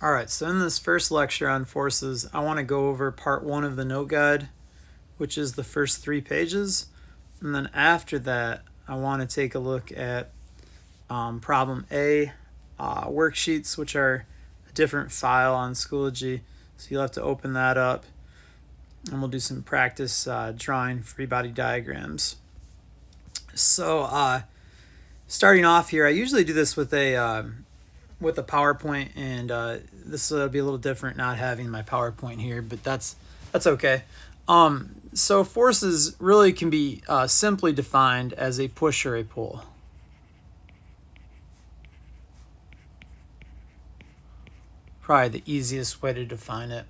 All right, so in this first lecture on forces, I want to go over part one of the note guide, which is the first 3 pages. And then after that, I want to take a look at problem A, worksheets, which are a different file on Schoology. So you'll have to open that up, and we'll do some practice drawing free body diagrams. So starting off here, I usually do this with a PowerPoint, and this will be a little different not having my PowerPoint here, but that's okay. So forces really can be simply defined as a push or a pull. Probably the easiest way to define it.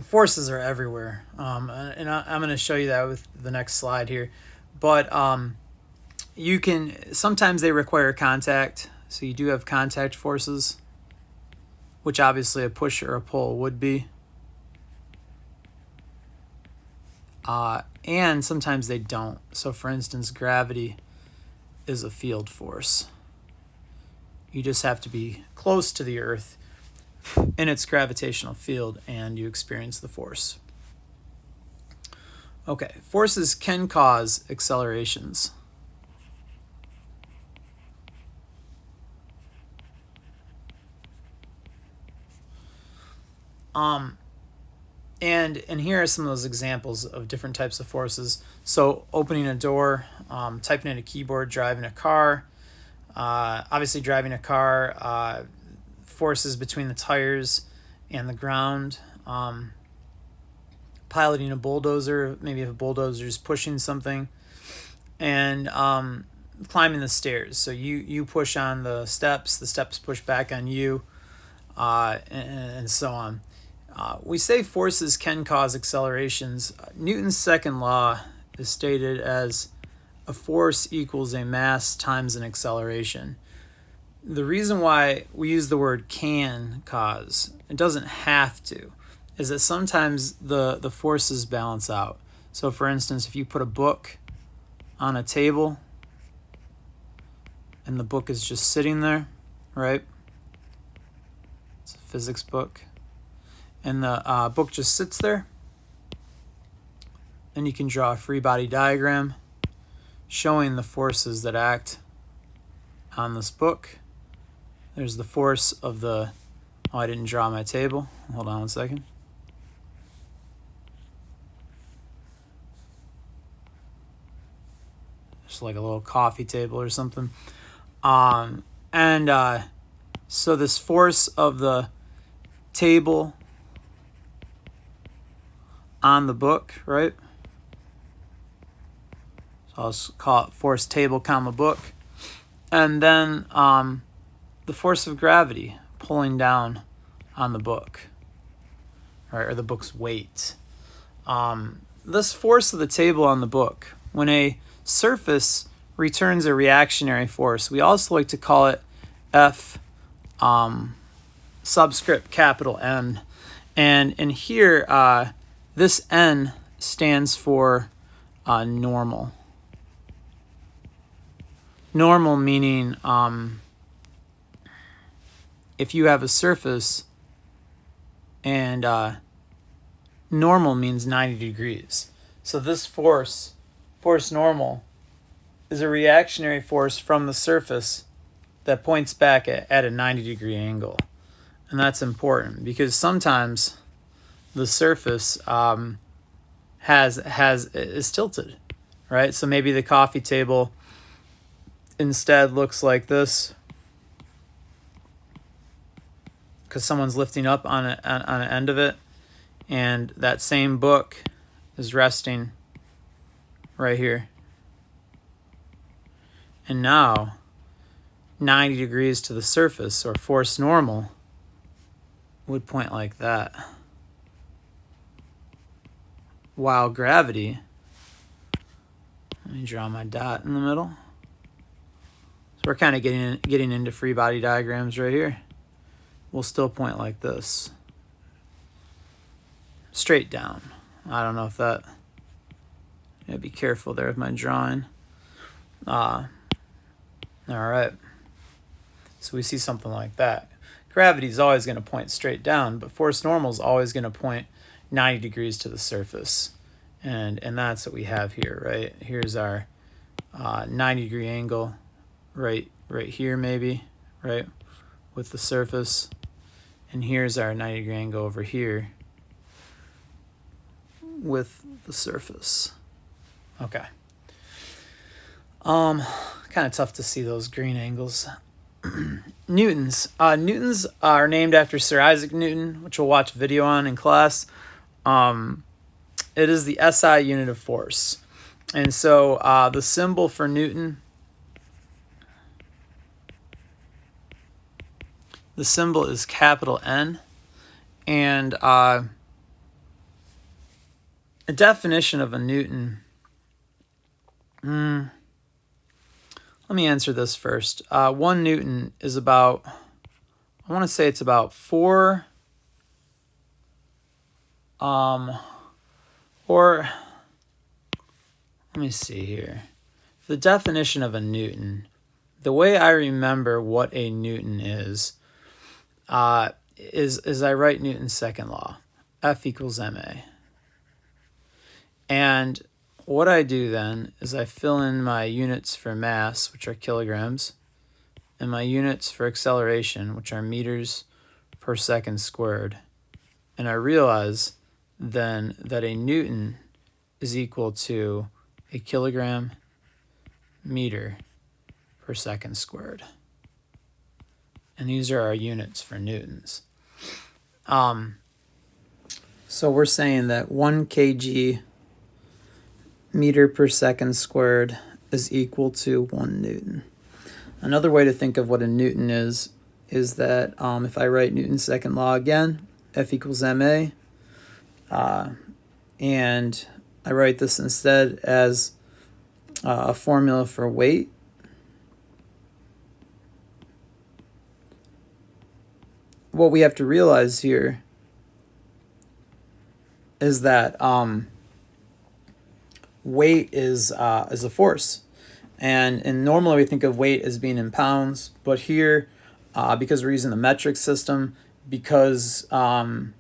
Forces are everywhere, and I'm going to show you that with the next slide here. But you can, sometimes they require contact, so you do have contact forces, which obviously a push or a pull would be. And sometimes they don't. So for instance, gravity is a field force. You just have to be close to the Earth in its gravitational field and you experience the force. Okay, forces can cause accelerations. And here are some of those examples of different types of forces. So opening a door, typing in a keyboard, driving a car. Obviously driving a car, forces between the tires and the ground. Piloting a bulldozer, maybe if a bulldozer is pushing something. And climbing the stairs. So you push on the steps push back on you, and so on. We say forces can cause accelerations. Newton's second law is stated as a force equals a mass times an acceleration. The reason why we use the word can cause, it doesn't have to, is that sometimes the forces balance out. So for instance, if you put a book on a table and the book is just sitting there, right? It's a physics book. And the book just sits there. Then you can draw a free body diagram showing the forces that act on this book. There's the force of the, oh, I didn't draw my table. Hold on 1 second. Just like a little coffee table or something. So this force of the table on the book, right? So I'll call it force table comma book. And then the force of gravity pulling down on the book, right, or the book's weight. This force of the table on the book, when a surface returns a reactionary force, we also like to call it F subscript capital N. And in here, this N stands for normal. Normal meaning if you have a surface and normal means 90 degrees. So this force normal, is a reactionary force from the surface that points back at a 90-degree angle. And that's important because sometimes the surface is tilted, right? So maybe the coffee table instead looks like this because someone's lifting up on an end of it, and that same book is resting right here. And now 90 degrees to the surface, or force normal, would point like that. While gravity, let me draw my dot in the middle. So we're kind of getting into free body diagrams right here. Will still point like this. Straight down. I don't know if that, yeah, be careful there with my drawing. All right. So we see something like that. gravity is always going to point straight down, but force normal is always going to point 90 degrees to the surface. And that's what we have here, right? Here's our 90-degree angle right here maybe, right, with the surface. And here's our 90-degree angle over here with the surface. Okay. Kind of tough to see those green angles. Newtons. Newtons are named after Sir Isaac Newton, which we'll watch a video on in class. It is the SI unit of force. And so the symbol for Newton, the symbol is capital N. And a definition of a Newton. Let me answer this first. 1 Newton is about, I want to say it's about 4, or let me see here. The definition of a Newton, the way I remember what a Newton is I write Newton's second law, F equals ma. And what I do then is I fill in my units for mass, which are kilograms, and my units for acceleration, which are meters per second squared. And I realize then that a Newton is equal to a kilogram meter per second squared. And these are our units for newtons. So we're saying that 1 kg meter per second squared is equal to 1 Newton. Another way to think of what a Newton is that if I write Newton's second law again, F equals ma, and I write this instead as a formula for weight. What we have to realize here is that weight is a force, and normally we think of weight as being in pounds, but here, because we're using the metric system, because not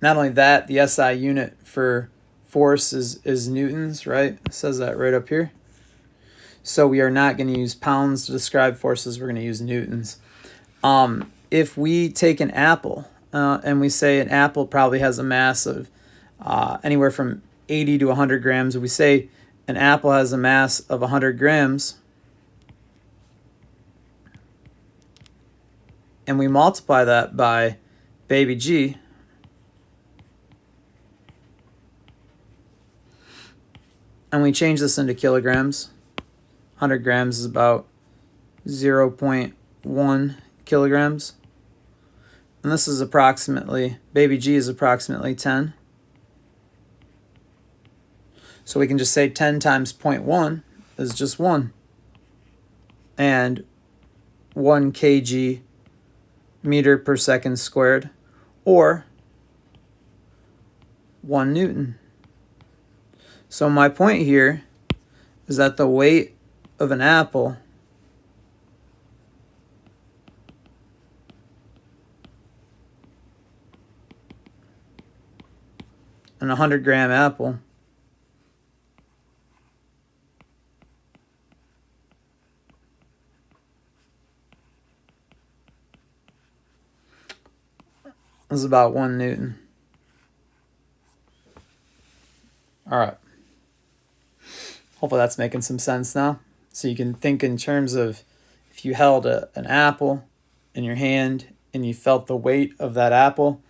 only that, the SI unit for force is newtons, right? It says that right up here. So we are not going to use pounds to describe forces. We're going to use newtons. If we take an apple and we say an apple probably has a mass of anywhere from 80 to 100 grams, if we say an apple has a mass of 100 grams, and we multiply that by baby g, and we change this into kilograms, 100 grams is about 0.1 kilograms. And this is approximately, baby g is approximately 10. So we can just say 10 times 0.1 is just 1. And 1 kg meter per second squared, or 1 Newton. So my point here is that the weight of an apple and a 100-gram apple is about 1 Newton. All right. Hopefully that's making some sense now. So you can think in terms of if you held an apple in your hand and you felt the weight of that apple,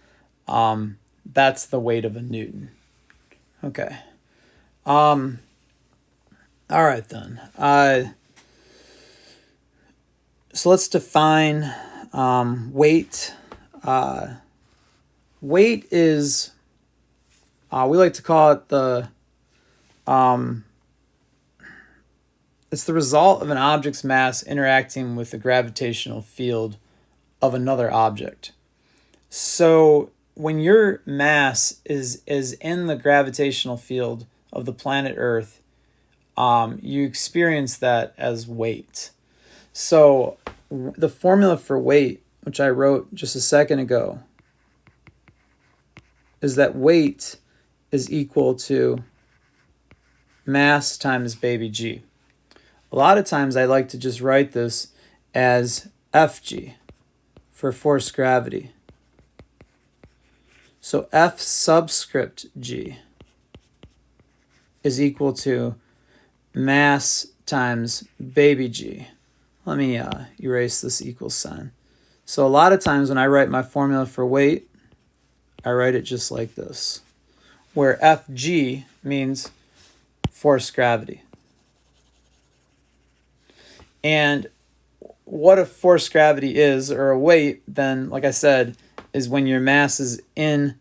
that's the weight of a Newton. Okay. All right then. So let's define weight. Weight is, we like to call it it's the result of an object's mass interacting with the gravitational field of another object. So when your mass is in the gravitational field of the planet Earth, you experience that as weight. So the formula for weight which I wrote just a second ago, is that weight is equal to mass times baby g. A lot of times I like to just write this as Fg for force gravity. So F subscript g is equal to mass times baby g. Let me erase this equal sign. So a lot of times when I write my formula for weight, I write it just like this, where Fg means force gravity. And what a force gravity is, or a weight, then, like I said, is when your mass is in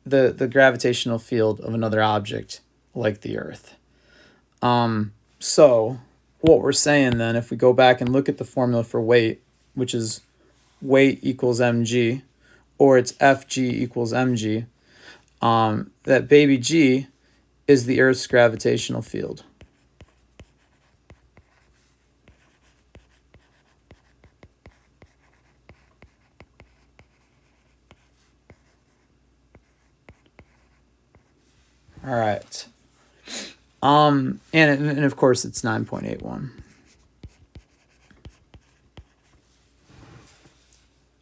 the gravitational field of another object, like the Earth. So what we're saying then, if we go back and look at the formula for weight, which is weight equals mg, or it's Fg equals mg, that baby g is the Earth's gravitational field. All right. And of course it's 9.81.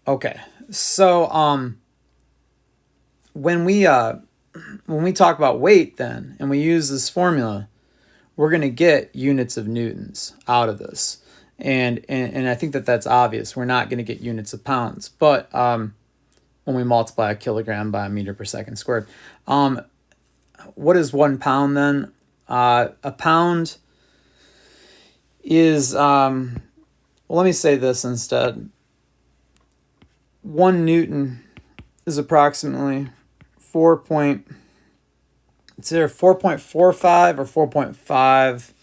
Okay. So when we talk about weight then, and we use this formula, we're going to get units of newtons out of this. And I think that that's obvious. We're not going to get units of pounds. But when we multiply a kilogram by a meter per second squared. What is 1 pound then? A pound is, well, let me say this instead. 1 newton is approximately 4.45 or 4.55.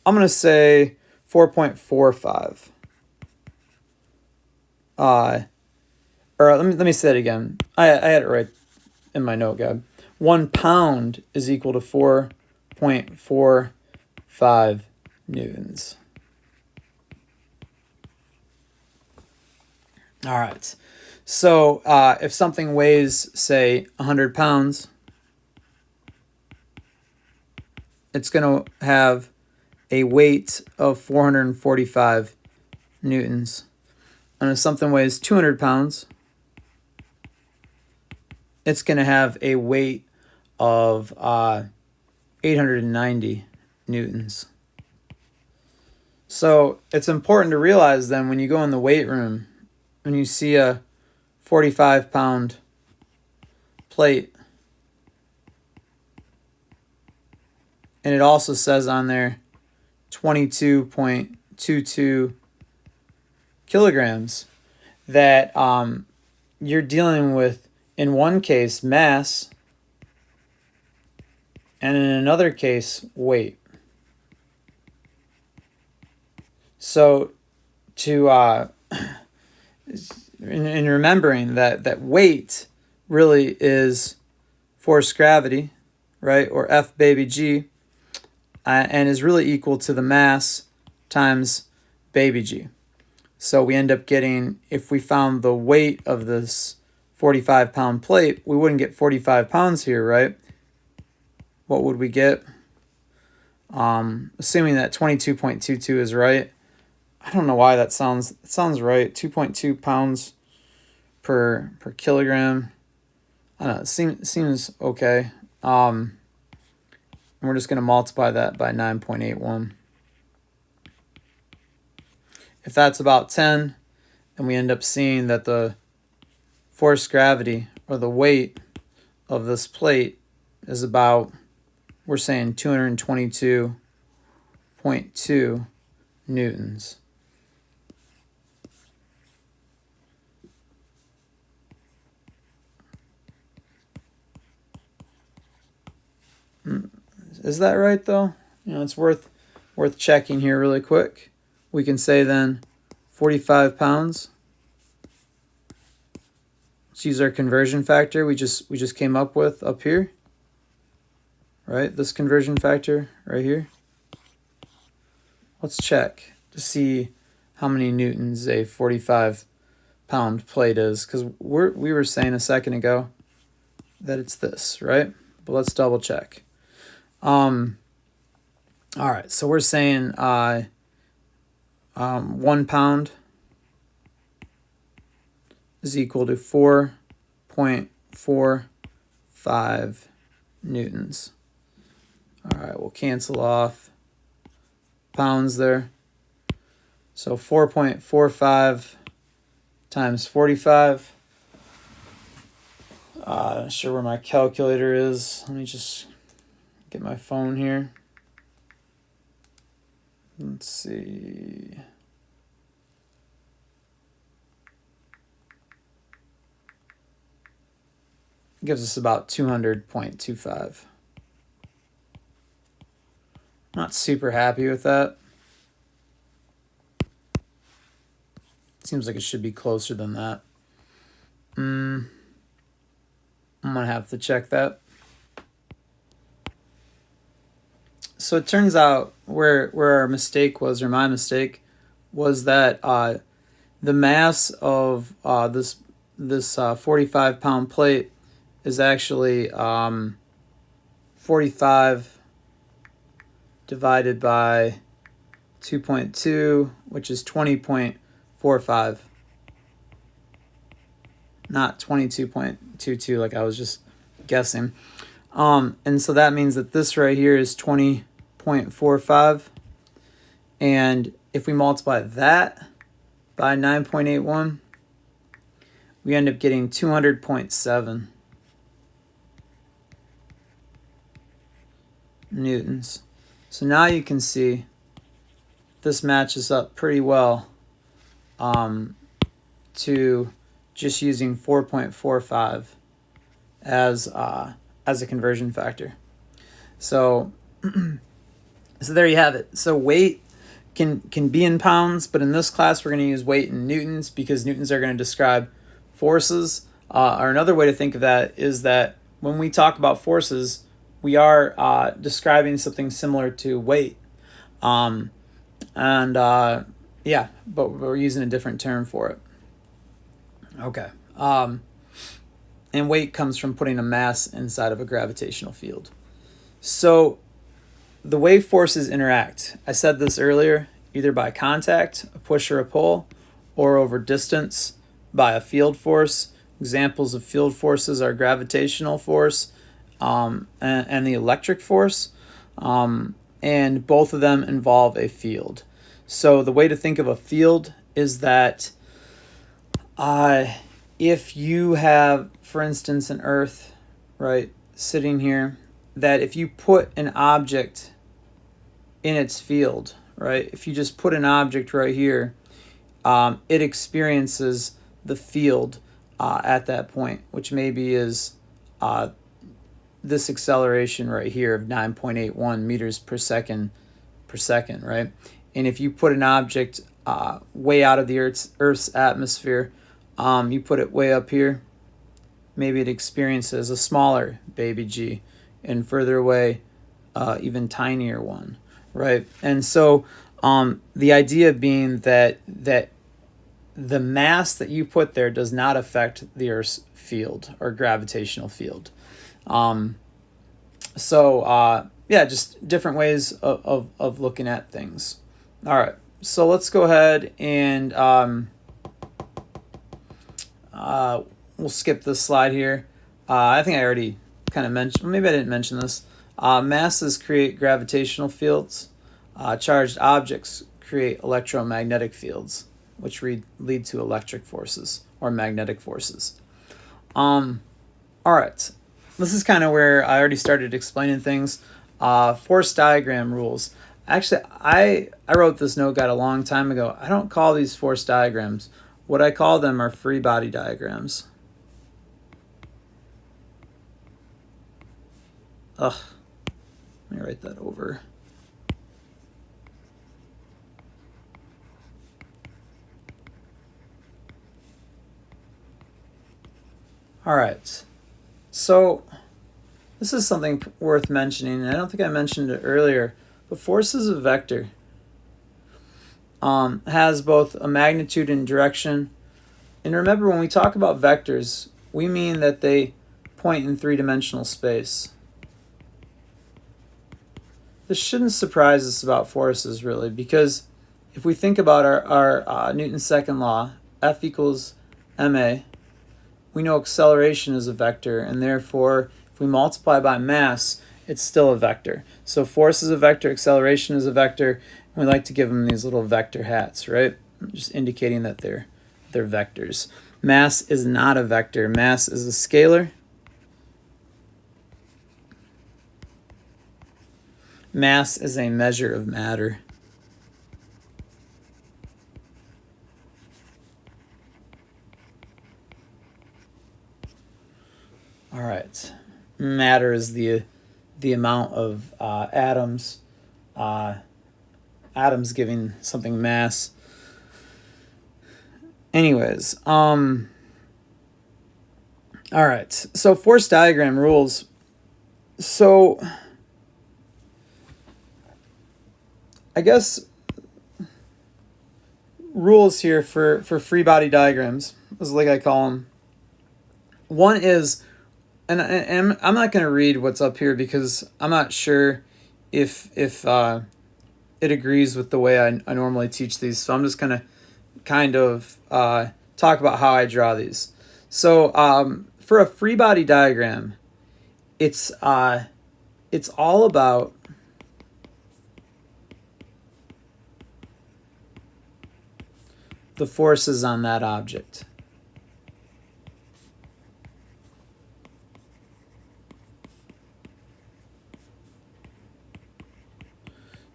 I'm going to say 4.45. Or let me say it again. I had it right in my note guide. 1 pound is equal to 4.45 newtons. All right. So if something weighs, say, 100 pounds, it's going to have a weight of 445 newtons. And if something weighs 200 pounds, it's going to have a weight of 890 newtons. So it's important to realize then when you go in the weight room, when you see a 45-pound plate, and it also says on there 22.22 kilograms, that you're dealing with, in one case, mass, and in another case, weight. So to in remembering that weight really is force gravity, right, or F baby g, and is really equal to the mass times baby g. So we end up getting, if we found the weight of this 45-pound plate, we wouldn't get 45 pounds here, right? What would we get? Assuming that 22.22 is right. I don't know why it sounds right. 2.2 pounds per kilogram. I don't know. It seems okay. And we're just going to multiply that by 9.81. If that's about 10, then we end up seeing that the force gravity, or the weight of this plate, is about, we're saying, 222.2 newtons. Is that right though? It's worth checking here really quick. We can say then 45 pounds. Let's use our conversion factor we just came up with up here. Right? This conversion factor right here. Let's check to see how many newtons a 45-pound plate is, because we were saying a second ago that it's this, right? But let's double check. All right, so we're saying 1 pound is equal to 4.45 newtons. All right, we'll cancel off pounds there. So 4.45 times 45. Not sure where my calculator is. Let me just get my phone here. Let's see. It gives us about 200.25. Not super happy with that. Seems like it should be closer than that. I'm gonna have to check that. So it turns out where our mistake was, or my mistake, was that the mass of this 45-pound plate is actually 45 divided by 2.2, which is 20.45, not 22.22 like I was just guessing. And so that means that this right here is 20.45, and if we multiply that by 9.81, we end up getting 200.7 newtons. So now you can see this matches up pretty well to just using 4.45 as a conversion factor. So so there you have it. So weight can be in pounds, but in this class we're going to use weight in newtons because newtons are going to describe forces. Or another way to think of that is that when we talk about forces, we are describing something similar to weight. Yeah, but we're using a different term for it. Okay. And weight comes from putting a mass inside of a gravitational field. So the way forces interact, I said this earlier, either by contact, a push or a pull, or over distance by a field force. Examples of field forces are gravitational force and the electric force, and both of them involve a field. So the way to think of a field is that if you have, for instance, an Earth, right, sitting here, that if you put an object in its field, right, if you just put an object right here, it experiences the field at that point, which maybe is this acceleration right here of 9.81 meters per second, right? And if you put an object way out of the Earth's atmosphere, you put it way up here, maybe it experiences a smaller baby g, and further away, even tinier one, right? And so the idea being that the mass that you put there does not affect the Earth's field or gravitational field. Yeah, just different ways of looking at things. All right, so let's go ahead and we'll skip this slide here. I think I already kind of mentioned, maybe I didn't mention this. Masses create gravitational fields. Charged objects create electromagnetic fields, which lead to electric forces or magnetic forces. All right, this is kind of where I already started explaining things. Force diagram rules. Actually, I wrote this note guide a long time ago. I don't call these force diagrams. What I call them are free body diagrams. Let me write that over. All right, so this is something worth mentioning, and I don't think I mentioned it earlier, but force is a vector. has both a magnitude and direction. And remember, when we talk about vectors, we mean that they point in three-dimensional space. This shouldn't surprise us about forces, really, because if we think about our Newton's second law, F equals ma, we know acceleration is a vector, and therefore, if we multiply by mass, it's still a vector. So force is a vector, acceleration is a vector, and we like to give them these little vector hats, right? Just indicating that they're vectors. Mass is not a vector. Mass is a scalar. Mass is a measure of matter. All right. Matter is the amount of atoms giving something mass. Anyways, all right. So force diagram rules. So I guess rules here for free body diagrams, is like I call them. One is, and I'm not going to read what's up here because I'm not sure if it agrees with the way I normally teach these. So I'm just going to kind of talk about how I draw these. So for a free body diagram, it's all about the forces on that object.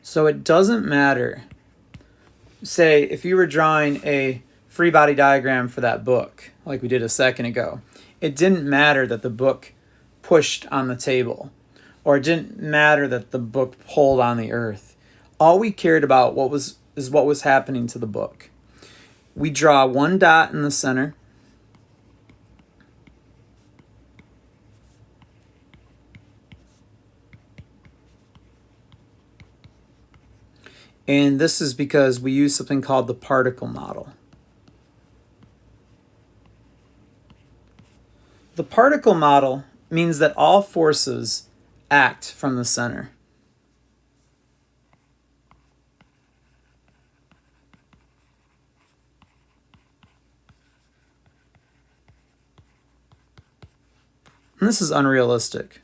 So it doesn't matter, say, if you were drawing a free body diagram for that book, like we did a second ago, it didn't matter that the book pushed on the table, or it didn't matter that the book pulled on the earth. All we cared about is what was happening to the book. We draw one dot in the center. And this is because we use something called the particle model. The particle model means that all forces act from the center. And this is unrealistic.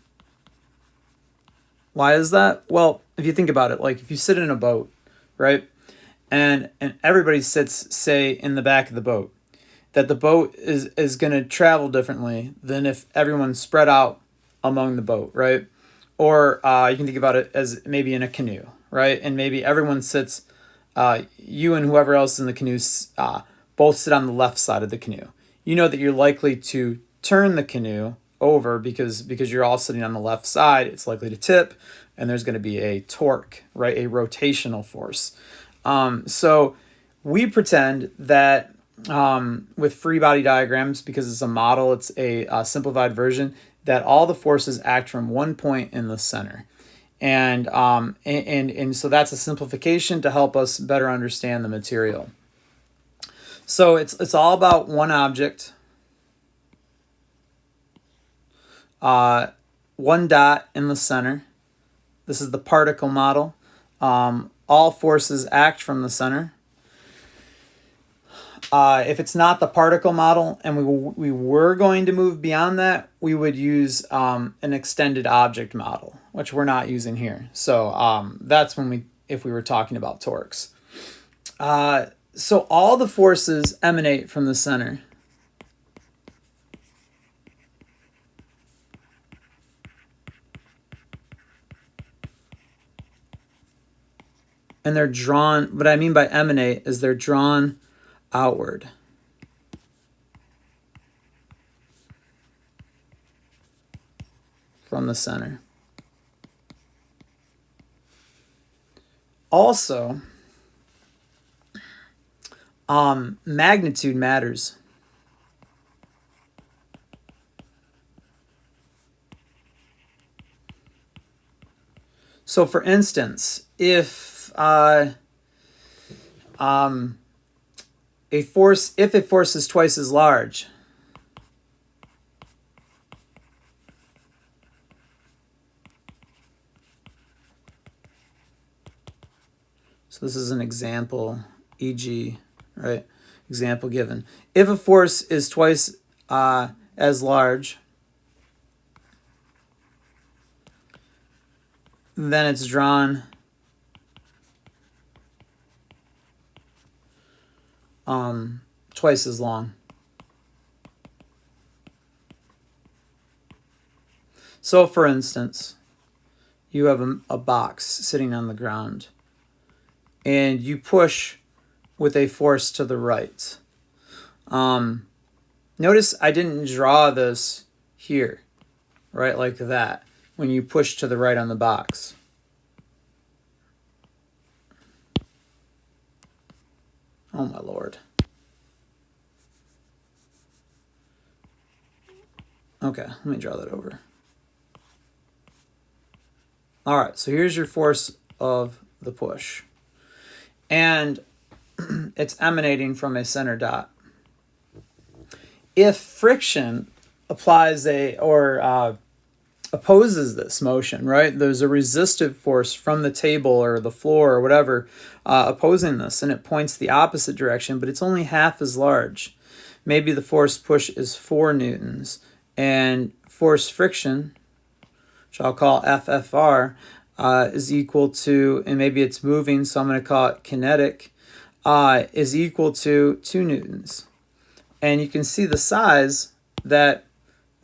Why is that? Well, if you think about it, like if you sit in a boat, right? And everybody sits, say, in the back of the boat, that the boat is going to travel differently than if everyone's spread out among the boat, right? Or you can think about it as maybe in a canoe, right? And maybe everyone sits, you and whoever else is in the canoe both sit on the left side of the canoe. You know that you're likely to turn the canoe over because you're all sitting on the left side. It's likely to tip, and there's going to be a torque, right? A rotational force. So we pretend that with free body diagrams, because it's a model, it's a simplified version, that all the forces act from one point in the center. And so that's a simplification to help us better understand the material. So it's all about one object, one dot in the center. This is the particle model. All forces act from the center. If it's not the particle model and we were going to move beyond that, we would use an extended object model, which we're not using here. So that's if we were talking about torques. So all the forces emanate from the center. And they're drawn, what I mean by emanate is they're drawn outward. From the center. Also, magnitude matters. So for instance, if a force, if a force is twice as large, so this is an example, e.g., right? Example given. If a force is twice as large, then it's drawn twice as long. So, for instance, you have a box sitting on the ground, and you push with a force to the right. Notice I didn't draw this here, right, like that, when you push to the right on the box. Oh my Lord. Okay, let me draw that over. All right, so here's your force of the push. And it's emanating from a center dot. If friction applies opposes this motion, right? There's a resistive force from the table or the floor or whatever opposing this, and it points the opposite direction, but it's only half as large. Maybe the force push is 4 newtons, and force friction, which I'll call FFR, is equal to, and maybe it's moving, so I'm going to call it kinetic, is equal to 2 newtons. And you can see the size that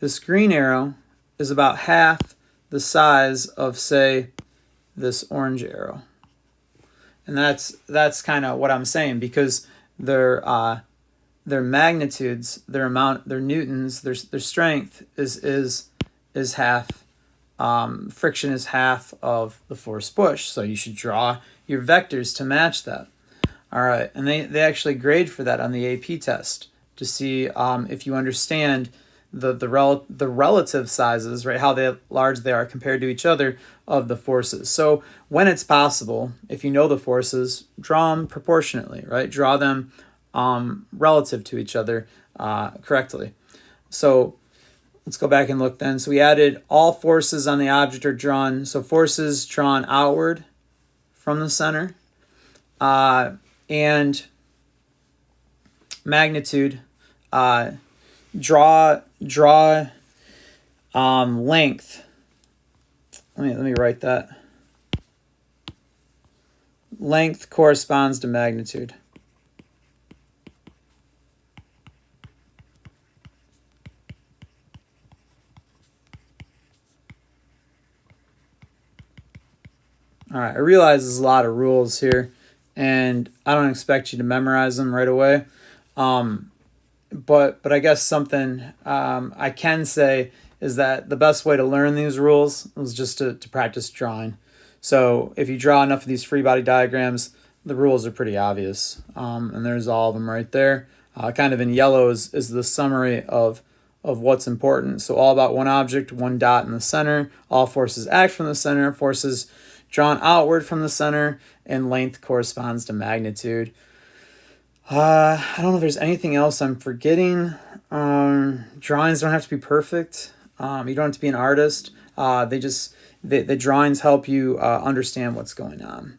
this green arrow is about half the size of, say, this orange arrow. And that's kind of what I'm saying, because their magnitudes, their amount, their newtons, their strength is half. Friction is half of the force push, so you should draw your vectors to match that. All right, and they actually grade for that on the AP test to see if you understand the relative sizes, right, how large they are compared to each other of the forces. So when it's possible, if you know the forces, draw them proportionately, right? Draw them relative to each other correctly. So let's go back and look then. So we added all forces on the object are drawn. So forces drawn outward from the center, and magnitude, draw length. Let me write that. Length corresponds to magnitude. All right, I realize there's a lot of rules here, and I don't expect you to memorize them right away. But I guess something I can say is that the best way to learn these rules is just to practice drawing. So if you draw enough of these free body diagrams, the rules are pretty obvious. And there's all of them right there. Kind of in yellow is the summary of what's important. So all about one object, one dot in the center, all forces act from the center, forces drawn outward from the center, and length corresponds to magnitude. I don't know if there's anything else I'm forgetting. Drawings don't have to be perfect. You don't have to be an artist. The drawings help you understand what's going on.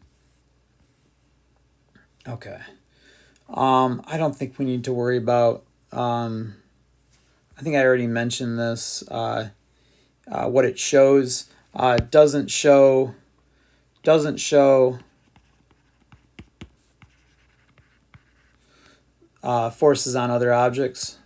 Okay. I don't think we need to worry about, I think I already mentioned this, what it shows. Doesn't show forces on other objects.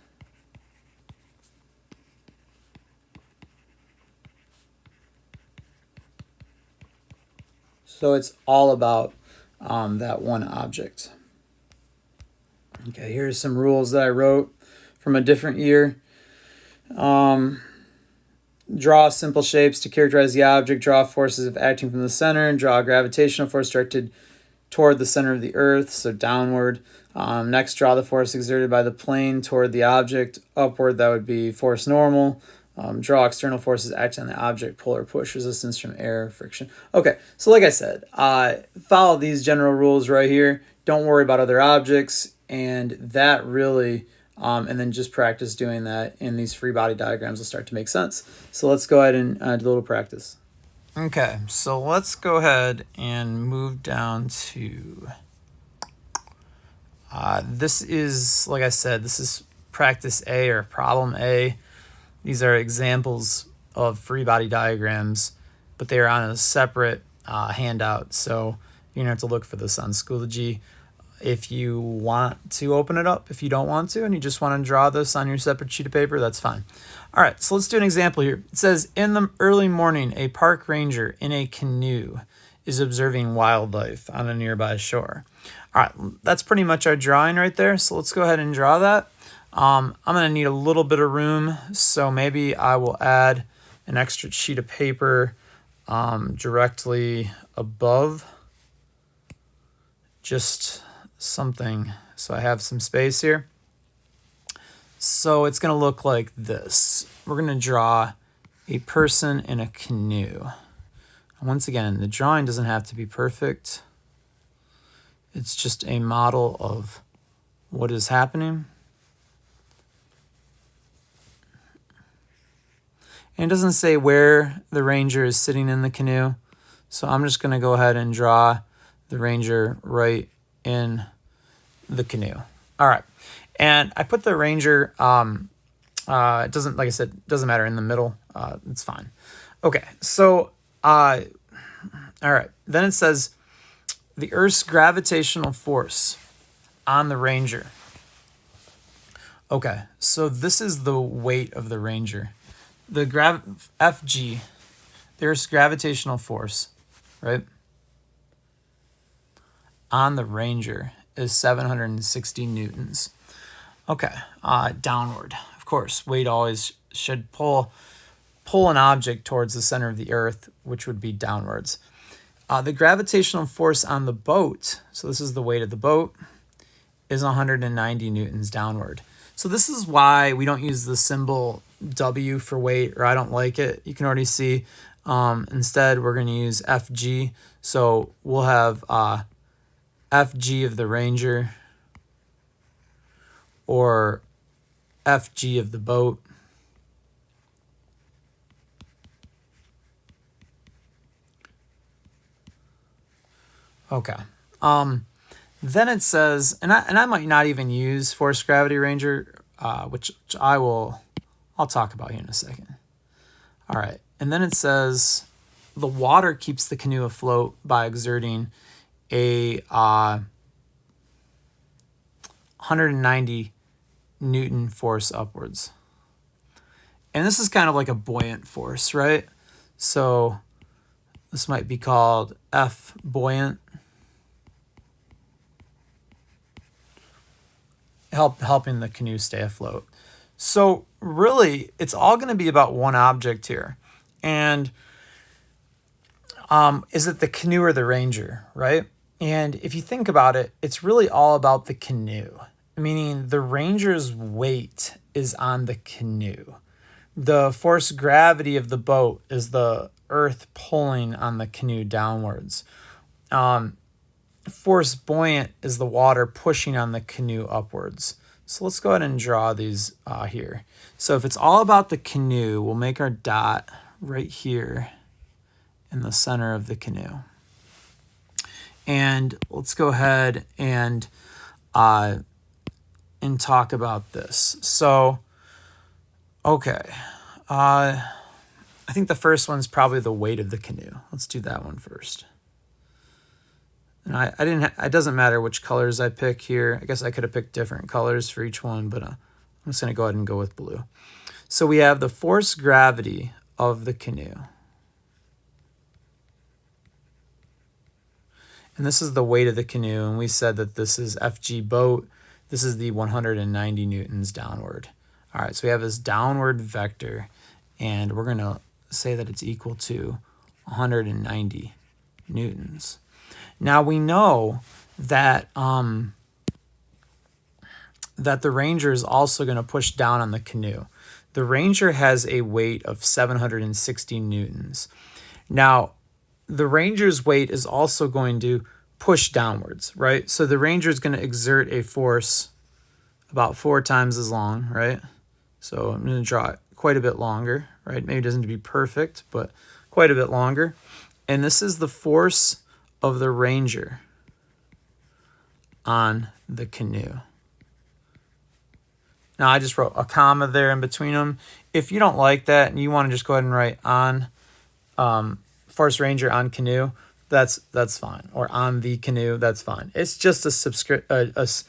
So it's all about that one object. Okay, here's some rules that I wrote from a different year. Draw simple shapes to characterize the object. Draw forces of acting from the center. And draw a gravitational force directed toward the center of the Earth, so downward. Next, draw the force exerted by the plane toward the object. Upward, that would be force normal. Draw external forces acting on the object, pull or push, resistance from air, friction. Okay, so like I said, follow these general rules right here. don't worry about other objects, and that really, and then just practice doing that, and these free body diagrams will start to make sense. So let's go ahead and do a little practice. Okay, so let's go ahead and move down to, this is, like I said, this is practice A or problem A. These are examples of free body diagrams, but they are on a separate handout, so you're going to have to look for this on Schoology if you want to open it up. If you don't want to and you just want to draw this on your separate sheet of paper, that's fine. All right, so let's do an example here. It says, in the early morning, a park ranger in a canoe is observing wildlife on a nearby shore. All right, that's pretty much our drawing right there, so let's go ahead and draw that. I'm going to need a little bit of room, so maybe I will add an extra sheet of paper directly above, just something so I have some space here. So it's going to look like this. We're going to draw a person in a canoe. And once again, the drawing doesn't have to be perfect. It's just a model of what is happening. And it doesn't say where the ranger is sitting in the canoe. So I'm just going to go ahead and draw the ranger right in the canoe. All right. And I put the ranger, it doesn't, like I said, doesn't matter, in the middle. It's fine. Okay. So, all right. Then it says the Earth's gravitational force on the ranger. Okay. So this is the weight of the ranger. The FG, the Earth's gravitational force, right, on the ranger is 760 newtons. Okay, downward. Of course, weight always should pull an object towards the center of the earth, which would be downwards. The gravitational force on the boat, so this is the weight of the boat, is 190 newtons downward. So this is why we don't use the symbol W for weight, or I don't like it. You can already see. Instead, we're going to use FG. So we'll have FG of the ranger, or FG of the boat. Okay. Then it says, and I might not even use force gravity ranger, which I'll talk about here in a second. All right. And then it says the water keeps the canoe afloat by exerting a 190 Newton force upwards. And this is kind of like a buoyant force, right? So this might be called F buoyant. Helping the canoe stay afloat. So really, it's all going to be about one object here. And is it the canoe or the ranger, right? And if you think about it, it's really all about the canoe, meaning the ranger's weight is on the canoe. The force gravity of the boat is the earth pulling on the canoe downwards. Force buoyant is the water pushing on the canoe upwards. So let's go ahead and draw these here. So if it's all about the canoe, we'll make our dot right here in the center of the canoe. And let's go ahead and talk about this. So, okay. I think the first one's probably the weight of the canoe. Let's do that one first. And it doesn't matter which colors I pick here. I guess I could have picked different colors for each one, but I'm just going to go ahead and go with blue. So we have the force gravity of the canoe. And this is the weight of the canoe, and we said that this is FG boat. This is the 190 newtons downward. All right, so we have this downward vector, and we're going to say that it's equal to 190 newtons. Now we know that that the ranger is also going to push down on the canoe. The ranger has a weight of 760 newtons. Now, the ranger's weight is also going to push downwards, right? So the Ranger is going to exert a force about 4 times as long, right? So I'm going to draw it quite a bit longer, right? Maybe it doesn't have to be perfect, but quite a bit longer. And this is the force of the Ranger on the canoe. Now I just wrote a comma there in between them. If you don't like that and you want to just go ahead and write on Force Ranger on canoe, that's fine. Or on the canoe, that's fine. It's just a descriptor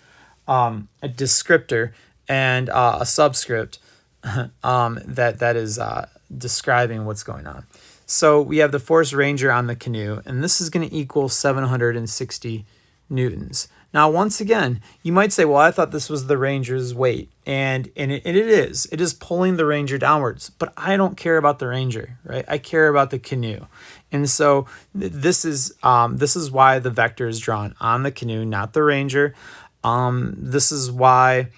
and a subscript that is describing what's going on. So we have the Force Ranger on the canoe, and this is going to equal 760 newtons. Now, once again, you might say, well, I thought this was the Ranger's weight, and it is. It is pulling the Ranger downwards, but I don't care about the Ranger, right? I care about the canoe. And so this is why the vector is drawn on the canoe, not the Ranger. This is why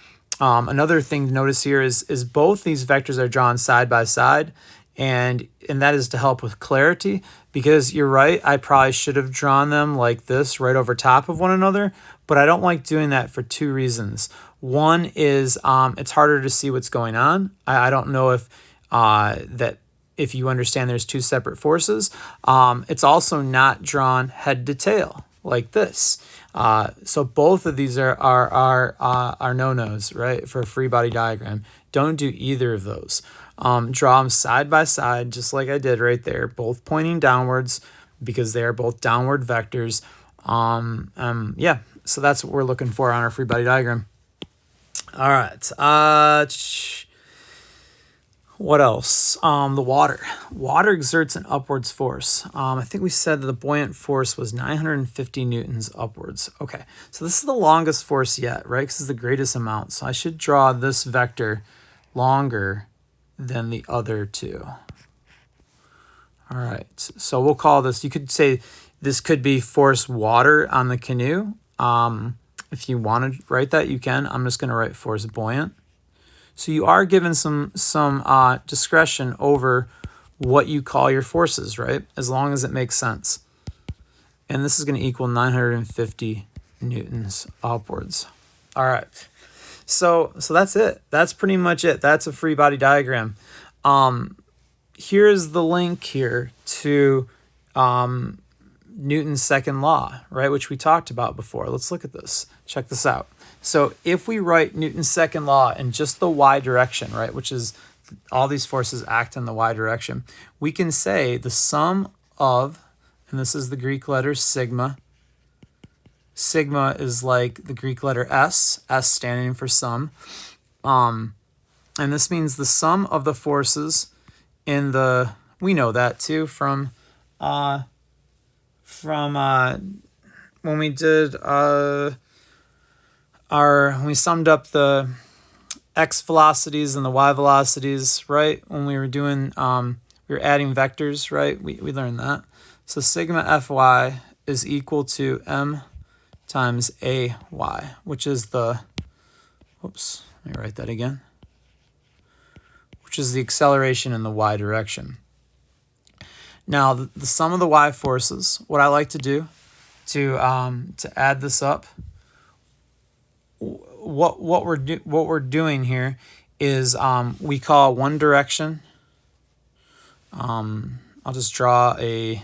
another thing to notice here is both these vectors are drawn side by side, and that is to help with clarity, because you're right, I probably should have drawn them like this right over top of one another, but I don't like doing that for 2 reasons. One is it's harder to see what's going on. I don't know if if you understand there's 2 separate forces. It's also not drawn head to tail like this. So both of these are no-nos, right, for a free body diagram. Don't do either of those. Draw them side by side, just like I did right there, both pointing downwards because they are both downward vectors. Yeah, so that's what we're looking for on our free body diagram. All right. What else? The water. Water exerts an upwards force. I think we said that the buoyant force was 950 newtons upwards. Okay, so this is the longest force yet, right? Because it's the greatest amount. So I should draw this vector longer than the other 2. All right, so we'll call this, you could say this could be force water on the canoe. If you want to write that, you can. I'm just going to write force buoyant. So you are given some discretion over what you call your forces, right? As long as it makes sense. And this is going to equal 950 newtons upwards. All right. So that's it. That's pretty much it. That's a free body diagram. Here's the link here to Newton's second law, right, which we talked about before. Let's look at this. Check this out. So if we write Newton's second law in just the y direction, right, which is all these forces act in the y direction, we can say the sum of, and this is the Greek letter sigma. Sigma is like the Greek letter S standing for sum. And this means the sum of the forces in the, we know that too from when we did when we summed up the x velocities and the y velocities, right? When we were doing, we were adding vectors, right? We learned that. So sigma Fy is equal to m times ay, which is the, whoops, let me write that again, which is the acceleration in the y direction. Now, the sum of the y forces, what I like to do to add this up, what we're doing here is we call one direction. I'll just draw this.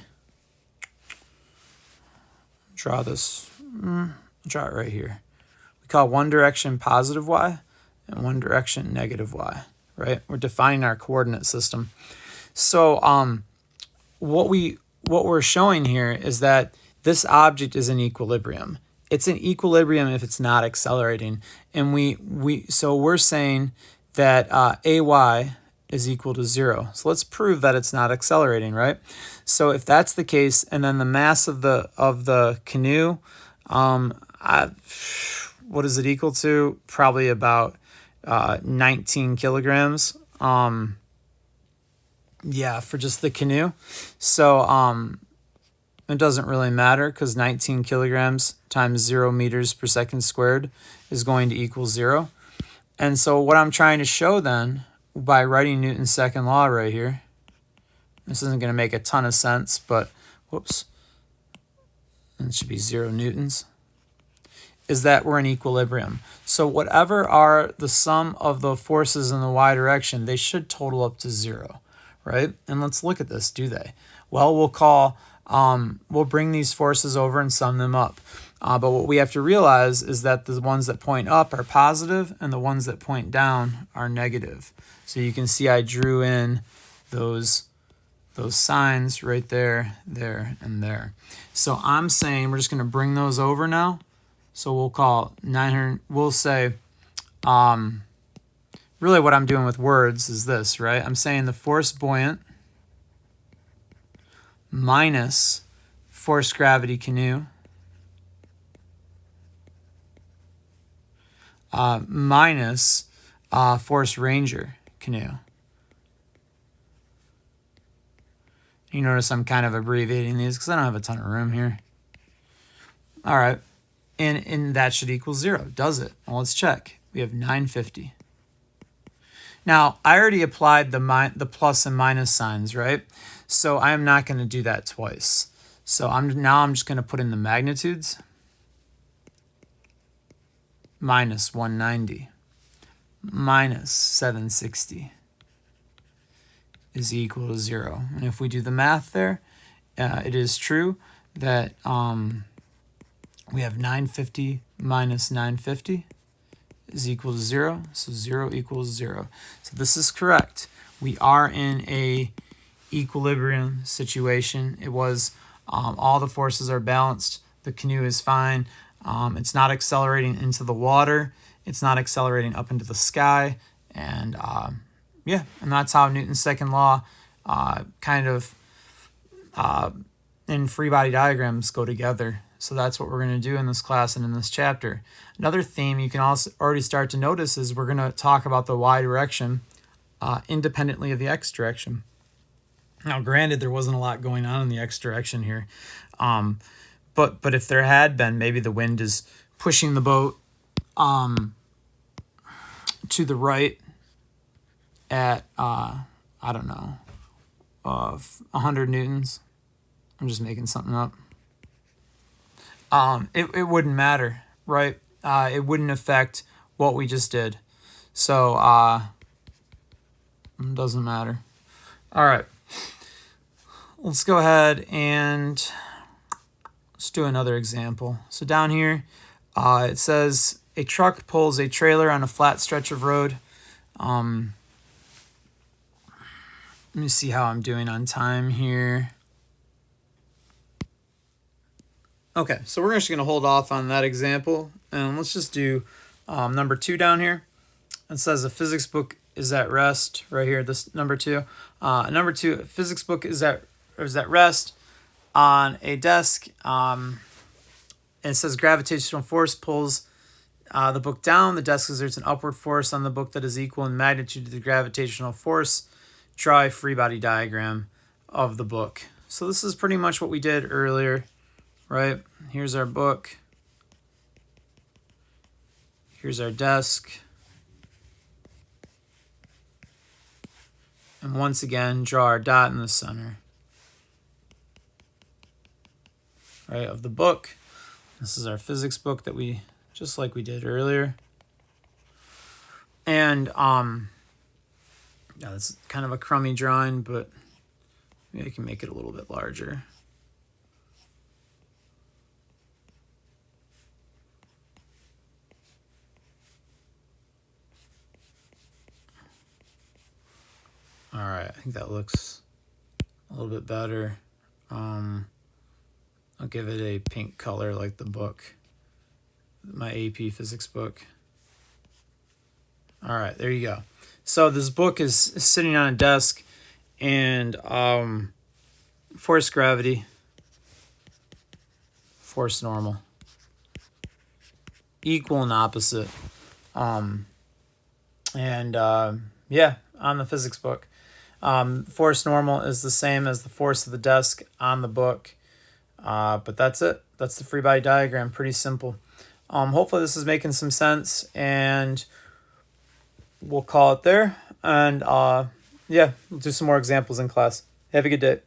Draw it right here. We call one direction positive y and one direction negative y. Right? We're defining our coordinate system. So what we're showing here is that this object is in equilibrium. It's in equilibrium if it's not accelerating. And so we're saying that ay is equal to 0. So let's prove that it's not accelerating, right? So if that's the case, and then the mass of the canoe, what is it equal to? Probably about 19 kilograms. Yeah, for just the canoe. So it doesn't really matter because 19 kilograms times 0 meters per second squared is going to equal 0. And so what I'm trying to show then, by writing Newton's second law right here, this isn't going to make a ton of sense, but whoops. and it should be 0 newtons, is that we're in equilibrium. So whatever are the sum of the forces in the y direction, they should total up to 0, right? And let's look at this, do they? Well, we'll bring these forces over and sum them up. But what we have to realize is that the ones that point up are positive and the ones that point down are negative. So you can see I drew in those signs right there, there, and there. So I'm saying we're just going to bring those over now. So we'll call 900, we'll say, really what I'm doing with words is this, right? I'm saying the force buoyant minus force gravity canoe minus force ranger canoe. You notice I'm kind of abbreviating these because I don't have a ton of room here. All right. And that should equal 0, does it? Well, let's check. We have 950. Now, I already applied the plus and minus signs, right? So I am not going to do that twice. So I'm just going to put in the magnitudes. Minus 190 minus 760 is equal to 0. And if we do the math there, it is true that we have 950 minus 950 is equal to 0. So 0 equals 0. So this is correct. We are in a equilibrium situation. It was all the forces are balanced. The canoe is fine. It's not accelerating into the water. It's not accelerating up into the sky. And yeah, and that's how Newton's second law in free body diagrams go together. So that's what we're going to do in this class and in this chapter. Another theme you can also already start to notice is we're going to talk about the y direction independently of the x direction. Now, granted, there wasn't a lot going on in the x direction here. But if there had been, maybe the wind is pushing the boat to the right at, I don't know, 100 newtons. I'm just making something up. It wouldn't matter, right? It wouldn't affect what we just did. So it doesn't matter. All right. Let's go ahead and let's do another example. So down here, it says a truck pulls a trailer on a flat stretch of road. Let me see how I'm doing on time here. Okay, so we're just going to hold off on that example, and let's just do number 2 down here. It says a physics book is at rest right here. This number 2. Number 2, a physics book is at rest on a desk. And it says gravitational force pulls the book down. The desk exerts an upward force on the book that is equal in magnitude to the gravitational force. Draw a free body diagram of the book. So this is pretty much what we did earlier, right? Here's our book. Here's our desk. And once again, draw our dot in the center, right, of the book. This is our physics book that we, just like we did earlier. And yeah, it's kind of a crummy drawing, but maybe I can make it a little bit larger. All right, I think that looks a little bit better. I'll give it a pink color like the book, my AP physics book. All right, there you go. So this book is sitting on a desk, and force gravity, force normal, equal and opposite. Yeah, on the physics book. Force normal is the same as the force of the desk on the book. But that's it. That's the free body diagram. Pretty simple. Hopefully this is making some sense, and we'll call it there. And yeah, we'll do some more examples in class. Have a good day.